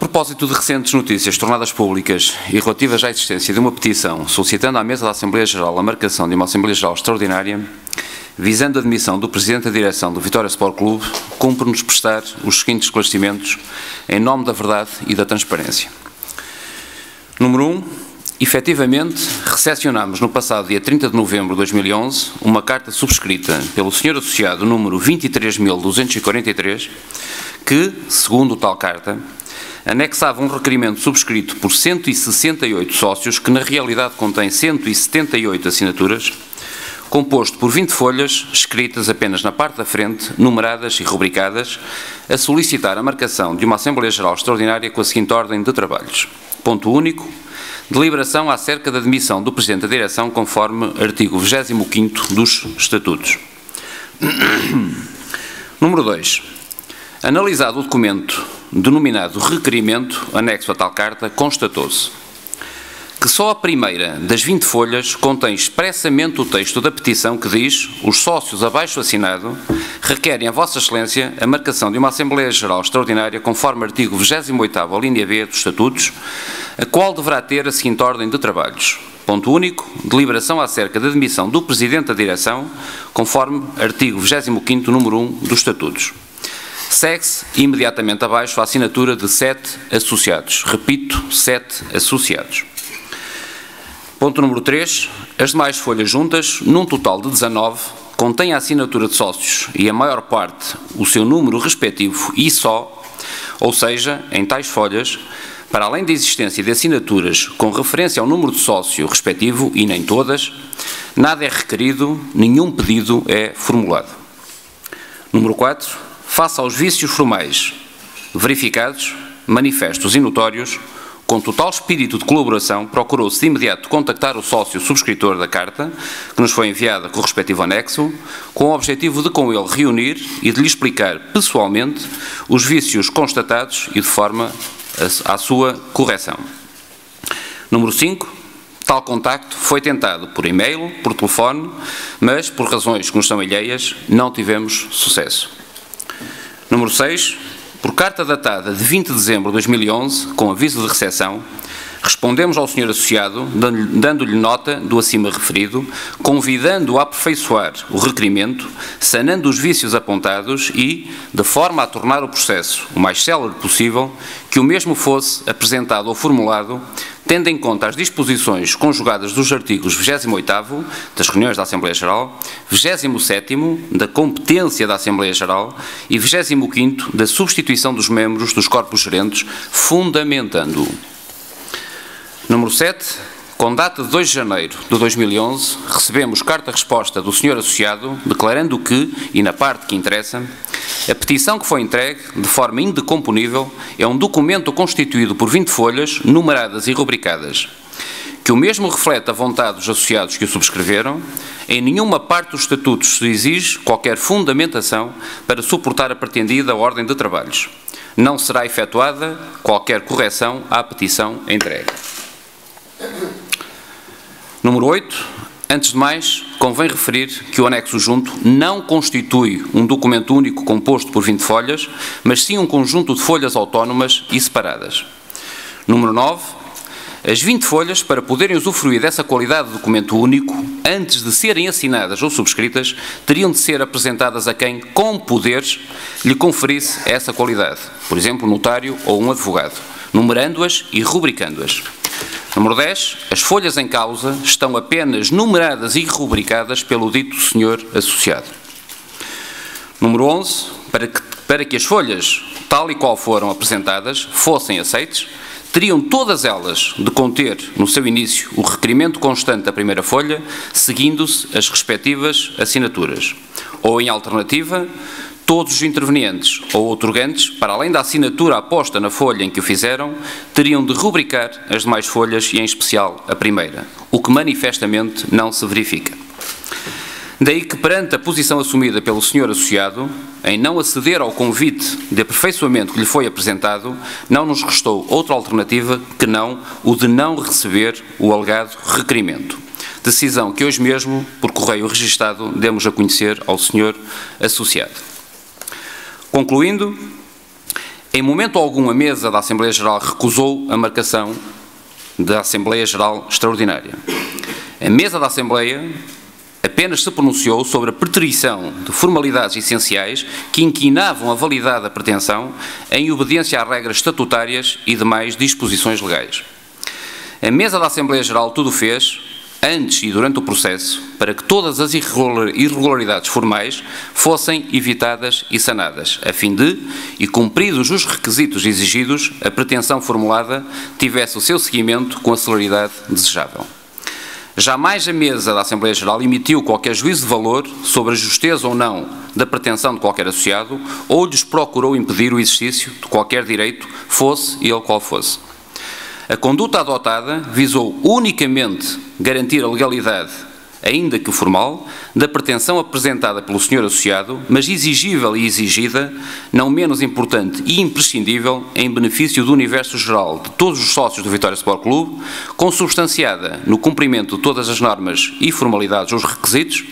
propósito de recentes notícias tornadas públicas e relativas à existência de uma petição solicitando à mesa da Assembleia Geral a marcação de uma Assembleia Geral extraordinária, visando a admissão do Presidente da Direção do Vitória Sport Clube, cumpre-nos prestar os seguintes esclarecimentos em nome da verdade e da transparência. Número 1. Efetivamente, recepcionámos no passado dia 30 de novembro de 2011 uma carta subscrita pelo Sr. Associado número 23.243 que, segundo tal carta, anexava um requerimento subscrito por 168 sócios que na realidade contém 178 assinaturas, composto por 20 folhas, escritas apenas na parte da frente, numeradas e rubricadas, a solicitar a marcação de uma Assembleia Geral Extraordinária com a seguinte ordem de trabalhos. Ponto único. Deliberação acerca da admissão do Presidente da Direção conforme artigo 25º dos Estatutos. Número 2. Analisado o documento denominado requerimento, anexo a tal carta, constatou-se que só a primeira das 20 folhas contém expressamente o texto da petição que diz: os sócios abaixo assinado requerem a Vossa Excelência a marcação de uma Assembleia Geral Extraordinária conforme artigo 28º, linha B dos Estatutos, a qual deverá ter a seguinte ordem de trabalhos. Ponto único. Deliberação acerca da admissão do Presidente da Direção conforme artigo 25º, número 1 dos Estatutos. Segue-se imediatamente abaixo a assinatura de 7 associados. Repito, 7 associados. Ponto número 3. As demais folhas juntas, num total de 19, contêm a assinatura de sócios e a maior parte o seu número respectivo e só, ou seja, em tais folhas, para além da existência de assinaturas com referência ao número de sócio respectivo e nem todas, nada é requerido, nenhum pedido é formulado. Número 4. Face aos vícios formais verificados, manifestos e notórios, com total espírito de colaboração, procurou-se de imediato contactar o sócio subscritor da carta, que nos foi enviada com o respectivo anexo, com o objetivo de com ele reunir e de lhe explicar pessoalmente os vícios constatados e de forma à sua correção. Número 5. Tal contacto foi tentado por e-mail, por telefone, mas, por razões que nos são alheias, não tivemos sucesso. Número 6. Por carta datada de 20 de dezembro de 2011, com aviso de recepção, respondemos ao Sr. Associado, dando-lhe nota do acima referido, convidando-o a aperfeiçoar o requerimento, sanando os vícios apontados e, de forma a tornar o processo o mais célere possível, que o mesmo fosse apresentado ou formulado, tendo em conta as disposições conjugadas dos artigos 28º das reuniões da Assembleia Geral, 27º da competência da Assembleia Geral e 25º da substituição dos membros dos corpos gerentes, fundamentando-o. Número 7. Com data de 2 de janeiro de 2011, recebemos carta-resposta do Sr. Associado, declarando que, e na parte que interessa, a petição que foi entregue, de forma indecomponível, é um documento constituído por 20 folhas, numeradas e rubricadas, que o mesmo reflete a vontade dos associados que o subscreveram. Em nenhuma parte dos estatutos se exige qualquer fundamentação para suportar a pretendida ordem de trabalhos. Não será efetuada qualquer correção à petição entregue. Número 8. Antes de mais, convém referir que o anexo junto não constitui um documento único composto por 20 folhas, mas sim um conjunto de folhas autónomas e separadas. Número 9. As 20 folhas, para poderem usufruir dessa qualidade de documento único, antes de serem assinadas ou subscritas, teriam de ser apresentadas a quem, com poderes, lhe conferisse essa qualidade, por exemplo, um notário ou um advogado, numerando-as e rubricando-as. Número 10. As folhas em causa estão apenas numeradas e rubricadas pelo dito senhor associado. Número 11. Para que as folhas, tal e qual foram apresentadas, fossem aceites, teriam todas elas de conter, no seu início, o requerimento constante da primeira folha, seguindo-se as respectivas assinaturas. Ou, em alternativa, todos os intervenientes ou outorgantes, para além da assinatura aposta na folha em que o fizeram, teriam de rubricar as demais folhas e, em especial, a primeira, o que manifestamente não se verifica. Daí que, perante a posição assumida pelo Sr. Associado, em não aceder ao convite de aperfeiçoamento que lhe foi apresentado, não nos restou outra alternativa que não o de não receber o alegado requerimento. Decisão que hoje mesmo, por correio registado, demos a conhecer ao Sr. Associado. Concluindo, Em momento algum, a mesa da Assembleia Geral recusou a marcação da Assembleia Geral Extraordinária. A mesa da Assembleia apenas se pronunciou sobre a preterição de formalidades essenciais que inquinavam a validade da pretensão em obediência às regras estatutárias e demais disposições legais. A mesa da Assembleia Geral tudo fez, antes e durante o processo, para que todas as irregularidades formais fossem evitadas e sanadas, a fim de, e cumpridos os requisitos exigidos, a pretensão formulada tivesse o seu seguimento com a celeridade desejável. Jamais a mesa da Assembleia Geral emitiu qualquer juízo de valor sobre a justeza ou não da pretensão de qualquer associado ou lhes procurou impedir o exercício de qualquer direito, fosse ele qual fosse. A conduta adotada visou unicamente garantir a legalidade, ainda que formal, da pretensão apresentada pelo senhor associado, mas exigível e exigida, não menos importante e imprescindível, em benefício do universo geral de todos os sócios do Vitória Sport Clube, consubstanciada no cumprimento de todas as normas e formalidades ou os requisitos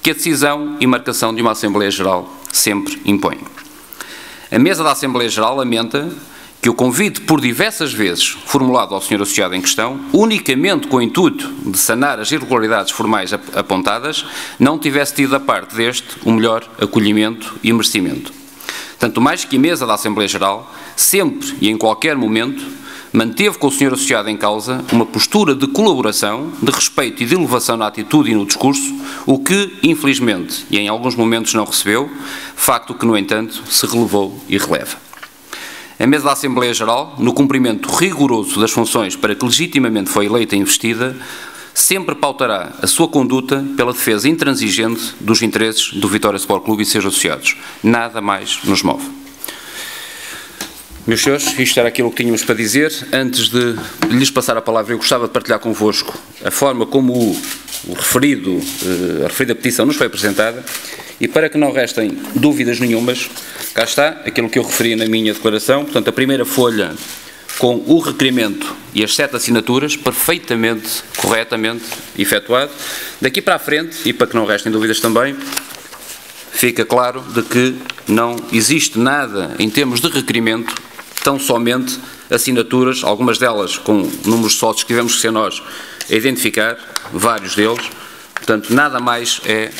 que a decisão e marcação de uma Assembleia Geral sempre impõe. A mesa da Assembleia Geral lamenta que o convite por diversas vezes formulado ao senhor associado em questão, unicamente com o intuito de sanar as irregularidades formais apontadas, não tivesse tido da parte deste o melhor acolhimento e merecimento. Tanto mais que a mesa da Assembleia Geral, sempre e em qualquer momento, manteve com o senhor associado em causa uma postura de colaboração, de respeito e de elevação na atitude e no discurso, o que, infelizmente, e em alguns momentos não recebeu, facto que, no entanto, se relevou e releva. A mesa da Assembleia Geral, no cumprimento rigoroso das funções para que legitimamente foi eleita e investida, sempre pautará a sua conduta pela defesa intransigente dos interesses do Vitória Sport Clube e seus associados. Nada mais nos move. Meus senhores, isto era aquilo que tínhamos para dizer. Antes de lhes passar a palavra, eu gostava de partilhar convosco a forma como a referida petição nos foi apresentada e para que não restem dúvidas nenhumas, cá está aquilo que eu referi na minha declaração. Portanto, a primeira folha com o requerimento e as 7 assinaturas, perfeitamente, corretamente efetuado. Daqui para a frente, e para que não restem dúvidas também, fica claro de que não existe nada em termos de requerimento, tão somente assinaturas, algumas delas com números de sócios que tivemos que ser nós a identificar, vários deles. Portanto, nada mais é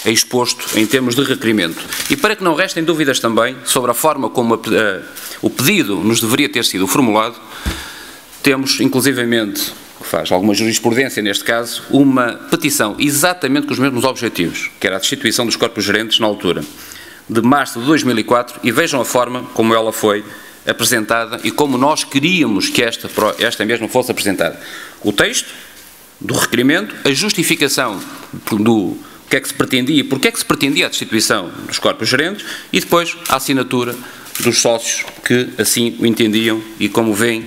exposto em termos de requerimento. E para que não restem dúvidas também sobre a forma como o pedido nos deveria ter sido formulado, temos, inclusivamente, que faz alguma jurisprudência neste caso, uma petição exatamente com os mesmos objetivos, que era a destituição dos corpos gerentes na altura, de março de 2004, e vejam a forma como ela foi apresentada e como nós queríamos que esta mesma fosse apresentada. O texto do requerimento, a justificação do que é que se pretendia e porque é que se pretendia a destituição dos corpos gerentes e depois a assinatura dos sócios que assim o entendiam e, como veem,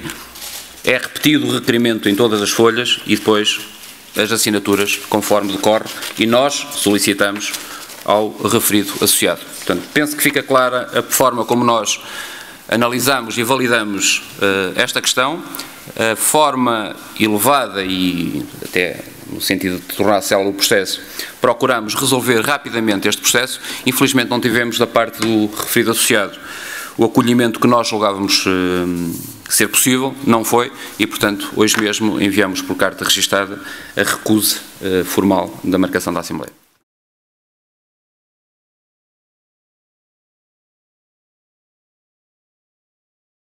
é repetido o requerimento em todas as folhas e depois as assinaturas conforme decorre e nós solicitamos ao referido associado. Portanto, penso que fica clara a forma como nós analisamos e validamos esta questão, a forma elevada e até no sentido de tornar célere o processo, procuramos resolver rapidamente este processo. Infelizmente não tivemos da parte do referido associado o acolhimento que nós julgávamos ser possível, não foi, e portanto hoje mesmo enviamos por carta registada a recusa formal da marcação da Assembleia.